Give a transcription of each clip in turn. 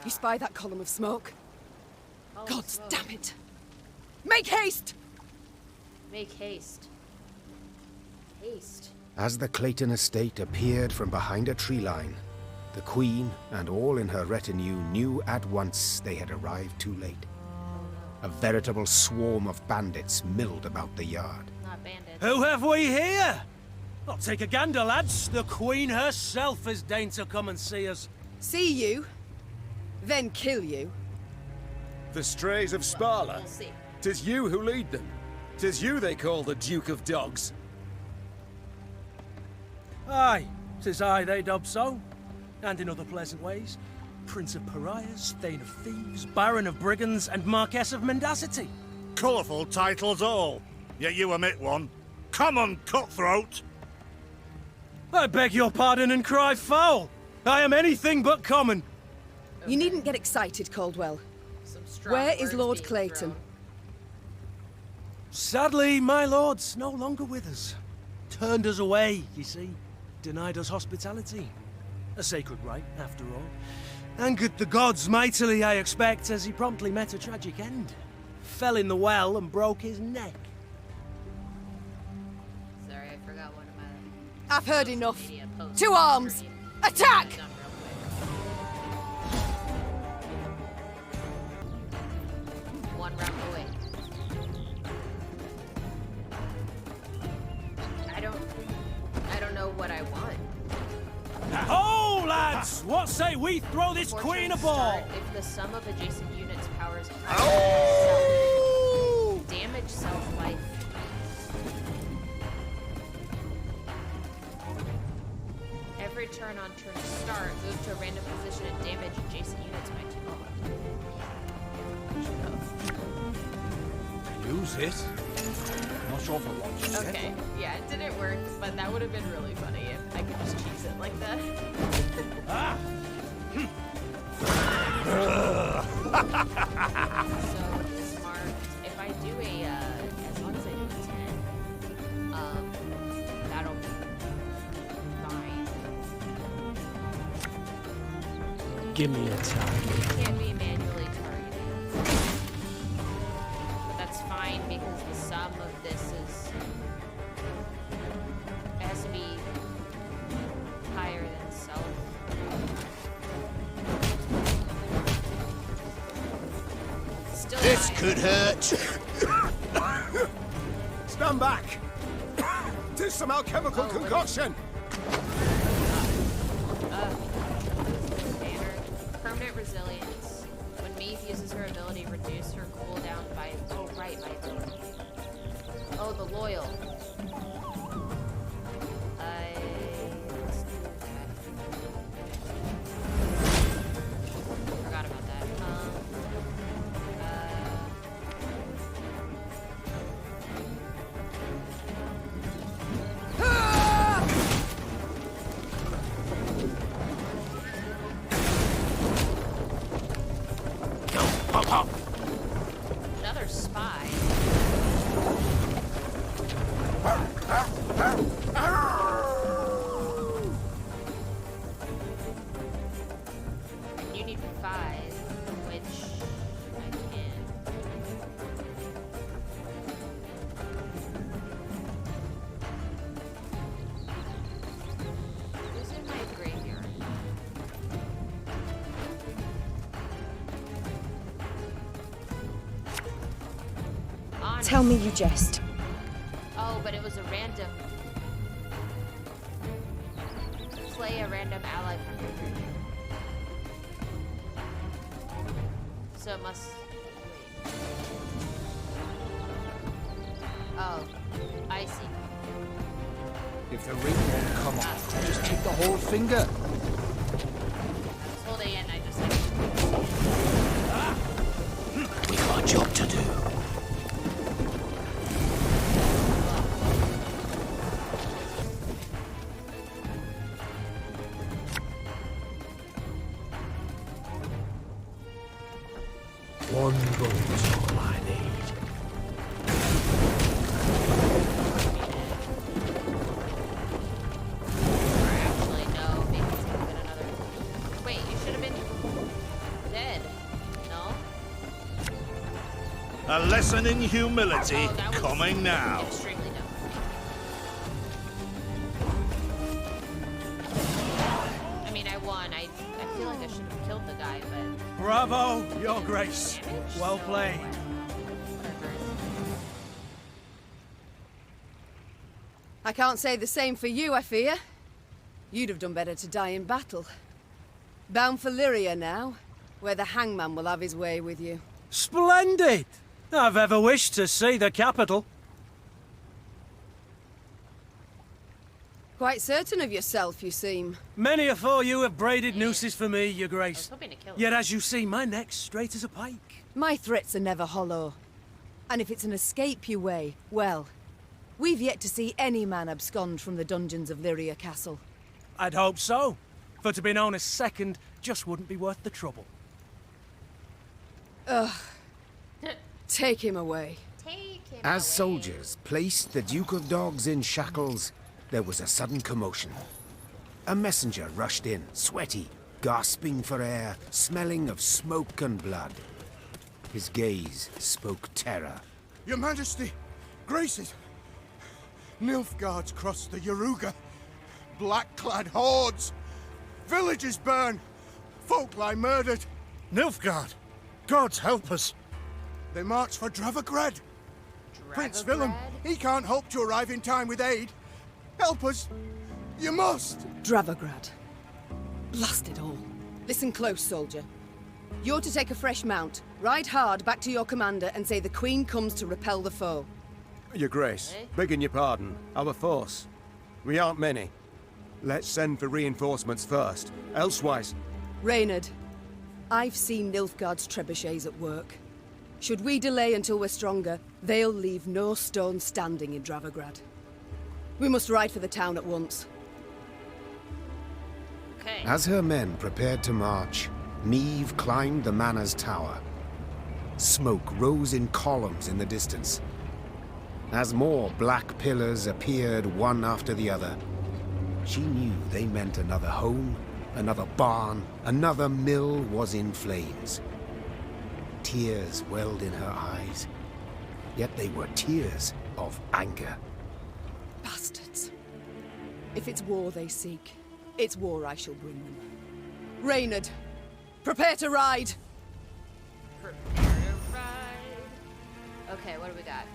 You spy that column of smoke? God Smoke. damn it! Make haste! Make haste. Haste. As the Clayton estate appeared from behind a tree line, the Queen and all in her retinue knew at once they had arrived too late. A veritable swarm of bandits milled about the yard. Not bandits. Who have we here? I'll take a gander, lads. The Queen herself has deigned to come and see us. See you, then kill you. The strays of Sparla. We'll see. 'Tis you who lead them. 'Tis you they call the Duke of Dogs. Aye, 'tis I they dub so. And in other pleasant ways. Prince of Pariahs, Thane of Thieves, Baron of Brigands, and Marquess of Mendacity. Colourful titles all, yet you omit one. Common cutthroat! I beg your pardon and cry foul. I am anything but common. You needn't get excited, Caldwell. Some strong Where is words Lord being Clayton? thrown. Sadly, my lord's no longer with us. Turned us away, you see. Denied us hospitality. A sacred right, after all. Angered the gods mightily, I expect, as he promptly met a tragic end. Fell in the well and broke his neck. Sorry, I forgot one of my I've heard social enough. media posts To on arms! screen. Attack! Done real quick. One round away. I don't know what I want. Ho, lads! What say we throw this Fortune queen a ball? start if the sum of adjacent units powers Oh! damage self-life. Every turn on turn start, move to a random position and damage adjacent units by 2. Use it. Not sure for what you said. Okay, yeah, it didn't work, but that would have been really funny if I could just cheese it like that. Ah! So smart. If I do a, as long as I do a 10, that'll be fine. Give me a time. It can't be manually targeted. But that's fine because the sum of this is, it has to be higher than self. Still This high. could hurt! Stand back! 'Tis some alchemical concoction! Banner. Permanent resilience. When Meve uses her ability, reduce her cooldown by. Oh, right, by. Oh, the loyal. Let's do that. Forgot about that. Another spy. You need 5, which I can. Who's in my graveyard? Tell me you jest. Oh, but it was a random. Play a random ally character. So it must. Wait. Oh, I see. If the ring won't come off, just take the whole finger. I was holding it and I just like. We got a job to do. One gold's all I need. Actually, no, because A lesson in humility Oh, that was coming now. extremely dumb. I mean, I won. I feel like I should have killed the guy, but Bravo, Your Grace. damage? Well So, played. whatever. I can't say the same for you, I fear. You'd have done better to die in battle. Bound for Lyria now, where the hangman will have his way with you. Splendid! I've ever wished to see the capital. Quite certain of yourself, you seem. Many afore you have braided nooses for me, Your I was Grace. hoping to kill him. Yet as you see, my neck's straight as a pike. My threats are never hollow. And if it's an escape you weigh, well, we've yet to see any man abscond from the dungeons of Lyria Castle. I'd hope so. For to be known as second just wouldn't be worth the trouble. Take him away. Take him As away. soldiers placed the Duke of Dogs in shackles, there was a sudden commotion. A messenger rushed in, sweaty, gasping for air, smelling of smoke and blood. His gaze spoke terror. Your Majesty, Graces, Nilfgaard's crossed the Yaruga. Black-clad hordes. Villages burn. Folk lie murdered. Nilfgaard, Gods help us. They march for Dravograd. Prince Willem, Dravograd? he can't hope to arrive in time with aid. Help us. You must. Dravograd. Blast it all. Listen close, soldier. You're to take a fresh mount, ride hard back to your commander and say the Queen comes to repel the foe. Your Grace, Eh? begging your pardon, our force. We aren't many. Let's send for reinforcements first. Elsewise, Reynard, I've seen Nilfgaard's trebuchets at work. Should we delay until we're stronger, they'll leave no stone standing in Dravograd. We must ride for the town at once. Okay. As her men prepared to march, Meve climbed the manor's tower. Smoke rose in columns in the distance. As more black pillars appeared one after the other, she knew they meant another home, another barn, another mill was in flames. Tears welled in her eyes, yet they were tears of anger. Bastards. If it's war they seek, it's war I shall bring them. Reynard, prepare to ride! Prepare to ride. Okay, what do we got?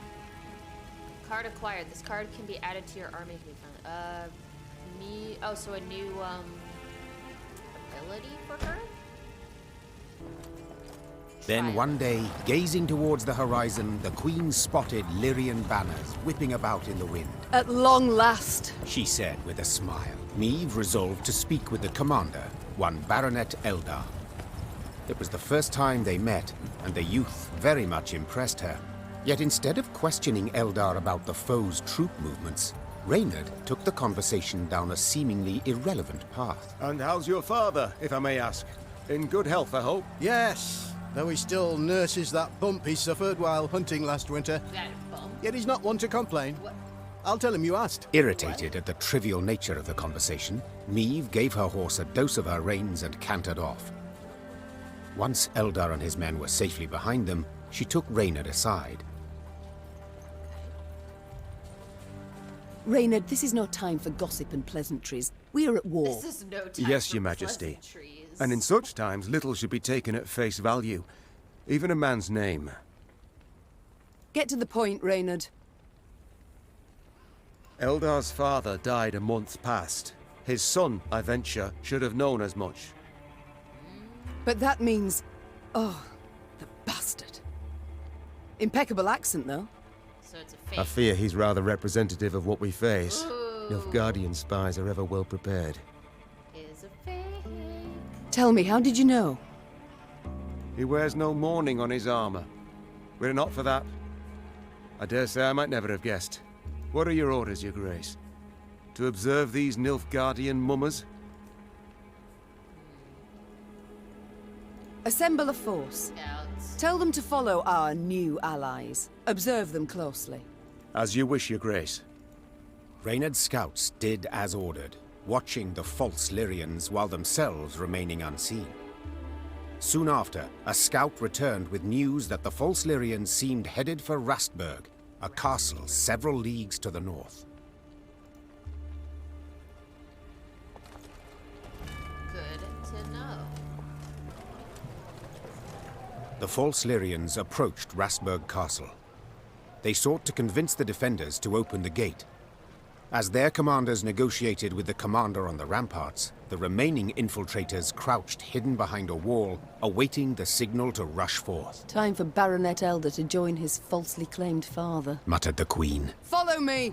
Card acquired. This card can be added to your army. Oh, so a new ability for her? Then one day, gazing towards the horizon, the Queen spotted Lyrian banners whipping about in the wind. At long last. She said with a smile. Meve resolved to speak with the commander, one Baronet Eldar. It was the first time they met, and the youth very much impressed her. Yet instead of questioning Eldar about the foe's troop movements, Reynard took the conversation down a seemingly irrelevant path. and how's your father, if I may ask? In good health, I hope? Yes, though he still nurses that bump he suffered while hunting last winter. Got a bump. Yet he's not one to complain. What? I'll tell him you asked. Irritated at the trivial nature of the conversation, Meve gave her horse a dose of her reins and cantered off. Once Eldar and his men were safely behind them, she took Reynard aside. Reynard, this is no time for gossip and pleasantries. We are at war. This is no time Yes, for Your Majesty. pleasantries. And in such times, little should be taken at face value. Even a man's name. Get to the point, Reynard. Eldar's father died a month past. His son, I venture, should have known as much. But that means... Oh, the bastard. Impeccable accent, though. So it's a fake. I fear he's rather representative of what we face. Nilfgaardian spies are ever well prepared. Is a fake. Tell me, how did you know? He wears no mourning on his armor. Were it not for that, I dare say I might never have guessed. What are your orders, Your Grace? To observe these Nilfgaardian mummers? Assemble a force. Scouts. Tell them to follow our new allies. Observe them closely. As you wish, Your Grace. Reynard's scouts did as ordered, watching the false Lyrians while themselves remaining unseen. Soon after, a scout returned with news that the false Lyrians seemed headed for Rastburg, a castle several leagues to the north. Good to know. The false Lyrians approached Rastburg Castle. They sought to convince the defenders to open the gate. As their commanders negotiated with the commander on the ramparts, the remaining infiltrators crouched hidden behind a wall, awaiting the signal to rush forth. Time for Baronet Elder to join his falsely claimed father, muttered the Queen. Follow me!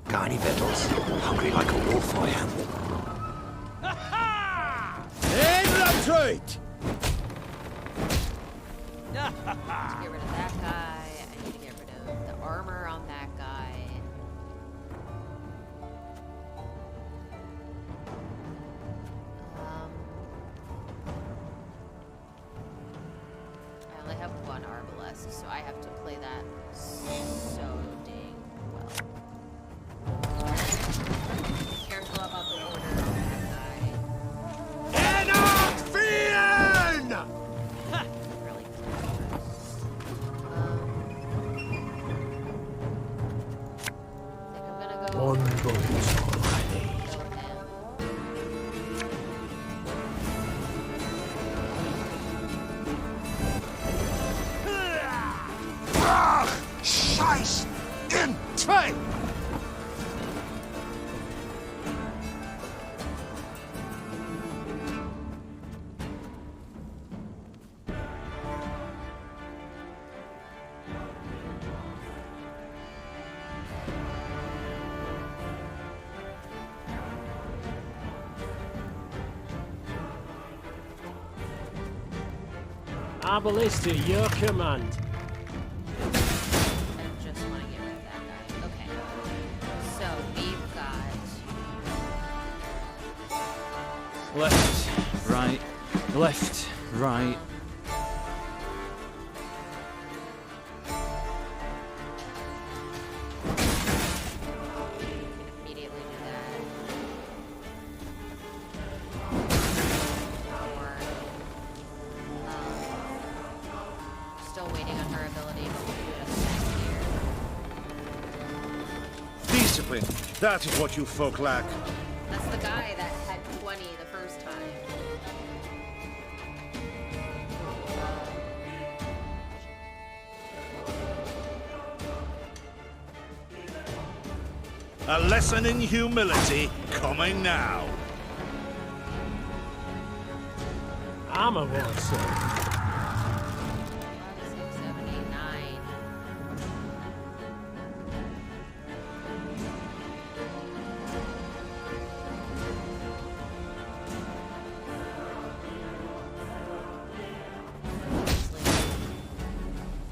Got any victuals? Hungry like a wolf, I am. Retreat! Get rid of that guy. I need to get rid of the armor on that guy. I only have one arbalest, so I have to play that so dang well. Be careful about the order on that guy. Really clever. I think I'm gonna go. One bullet, all I need. Scheiß in Train! Arbalest at your command. I just want to get rid of that guy. Okay. So we've got. Left, right, left, right. Immediately do that. Still waiting on her ability, but we'll do it a second here. Discipline. That is what you folk lack. That's the guy that had 20 the first time. A lesson in humility coming now. Armor wall, sir. 5, 6, 7, 8, 9.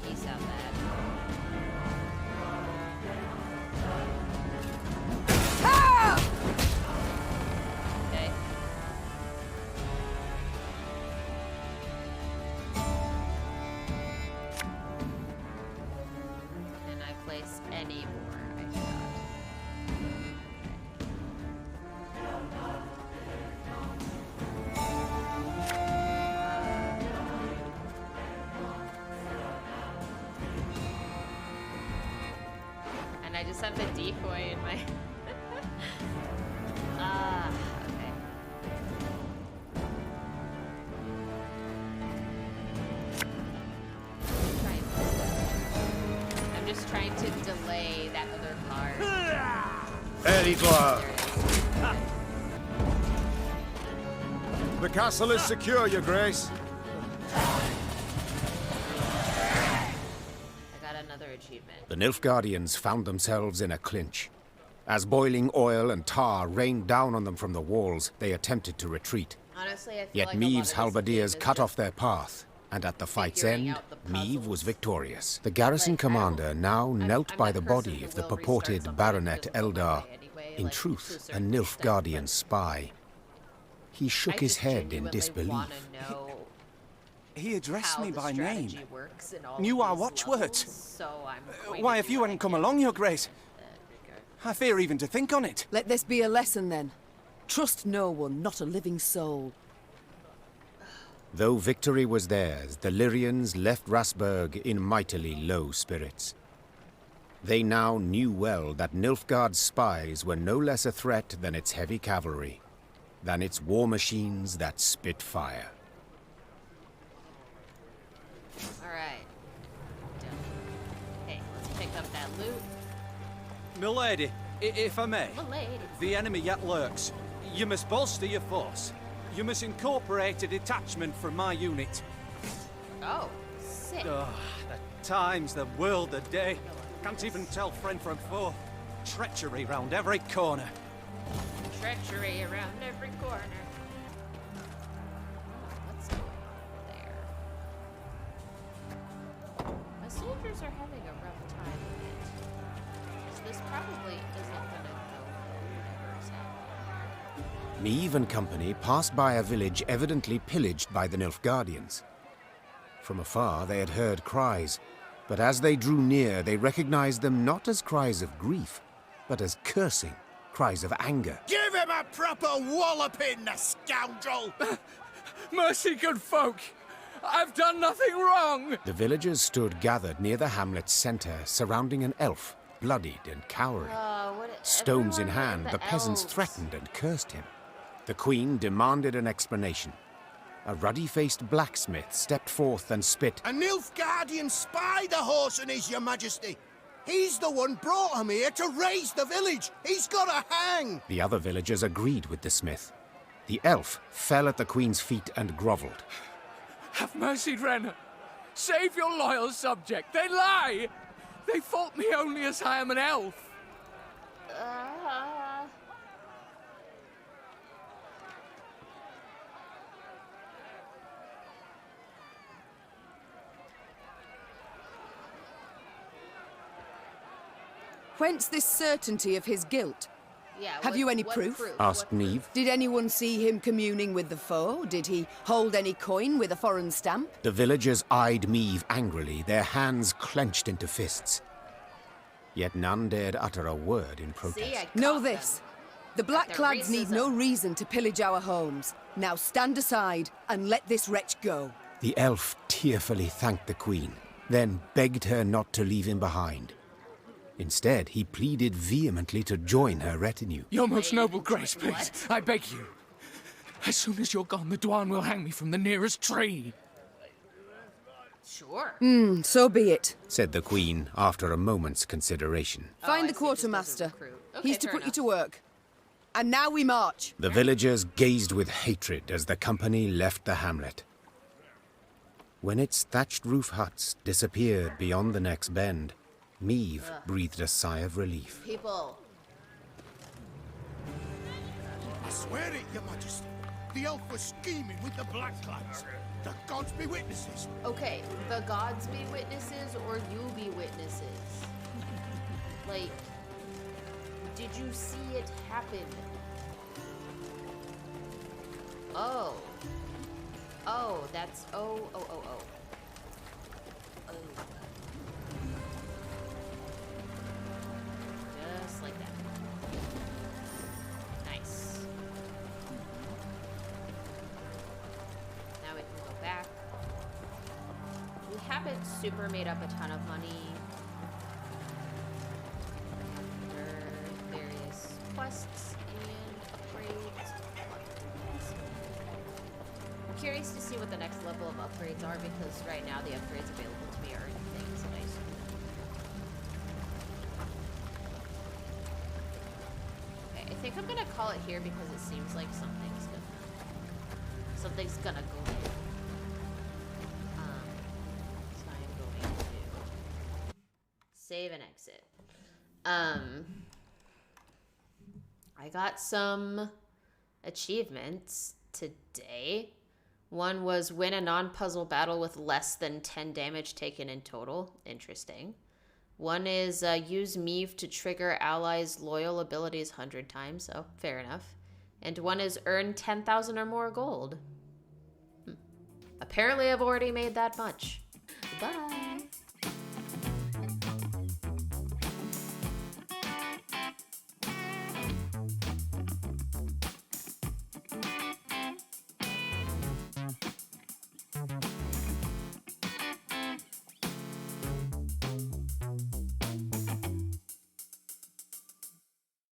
Peace out, man. Okay. Can I place any more? I cannot. And I just have the decoy in my. Okay. I'm just trying to delay that other card. Edouard. The castle is secure, Your Grace. I got another achievement. The Nilfgaardians found themselves in a clinch. As boiling oil and tar rained down on them from the walls, they attempted to retreat. Honestly, I feel Yet like a lot of Meve's this halberdiers game is cut just off their path, and at the fight's figuring end, out the Meve was puzzles. victorious. The garrison Like, I don't- commander now knelt I'm by that the person body who of the will restart purported something Baronet that doesn't go my Eldar, way anyway, in like, to truth a a certain Nilfgaardian extent. spy. He shook I his just head in genuinely disbelief. wanna know He addressed how me the by name. strategy works in all Knew of our these watchwords. levels, so I'm going Why, to if do you what hadn't I come can. along, Your Grace, I fear even to think on it. Let this be a lesson then. Trust no one, not a living soul. Though victory was theirs, the Lyrians left Rasburg in mightily low spirits. They now knew well that Nilfgaard's spies were no less a threat than its heavy cavalry, than its war machines that spit fire. Alright. Done. Hey, let's pick up that loot. Milady, if I may, Milady. the enemy yet lurks. You must bolster your force. You must incorporate a detachment from my unit. Oh, sick. Oh, the times, the world, the day. Can't even tell friend from foe. Treachery round every corner. Treachery around every corner. What's going on there? My soldiers are having a rough time of it. So this probably isn't gonna go whatever's happening. Meve and company passed by a village evidently pillaged by the Nilfgaardians. From afar they had heard cries, but as they drew near they recognized them not as cries of grief, but as cursing, cries of anger. Give him a proper walloping, the scoundrel! Mercy, good folk! I've done nothing wrong! The villagers stood gathered near the hamlet's center, surrounding an elf, bloodied and cowering. Stones in hand, the peasants threatened and cursed him. The queen demanded an explanation. A ruddy-faced blacksmith stepped forth and spit. A Nilfgaardian spy the horse is, your majesty. He's the one brought him here to raise the village. He's got to hang. The other villagers agreed with the smith. The elf fell at the queen's feet and groveled. Have mercy, Renner. Save your loyal subject. They lie! They fault me only as I am an elf. Whence this certainty of his guilt? Yeah, Have you any proof? Asked Meve. Did anyone see him communing with the foe? Did he hold any coin with a foreign stamp? The villagers eyed Meve angrily, their hands clenched into fists. Yet none dared utter a word in protest. Know this. The Blackclads need racism. no reason to pillage our homes. Now stand aside and let this wretch go. The elf tearfully thanked the queen, then begged her not to leave him behind. Instead, he pleaded vehemently to join her retinue. Your most noble grace, please, I beg you. As soon as you're gone, the Dwan will hang me from the nearest tree. Sure. So be it. Said the queen after a moment's consideration. Find the quartermaster. Okay, He's to fair put you enough. to work. And now we march. The villagers gazed with hatred as the company left the hamlet. When its thatched roof huts disappeared beyond the next bend, Meve breathed a sigh of relief. People. I swear it, your majesty. The elf was scheming with the Blackclads. The gods be witnesses. Okay, the gods be witnesses or you be witnesses? Like, did you see it happen? Oh. Oh, that's... Oh. Just like that. Nice. Now we can go back. We haven't super made up a ton of money. After various quests and upgrades. I'm curious to see what the next level of upgrades are because right now the upgrades available to me are things that I assume. Okay, I think I'm gonna call it here because it seems like something's gonna go in. So I am going to save and exit. I got some achievements today. One was win a non-puzzle battle with less than 10 damage taken in total. Interesting. One is use Meve to trigger allies' loyal abilities 100 times. Oh, fair enough. And one is earn 10,000 or more gold. Apparently I've already made that much. Bye.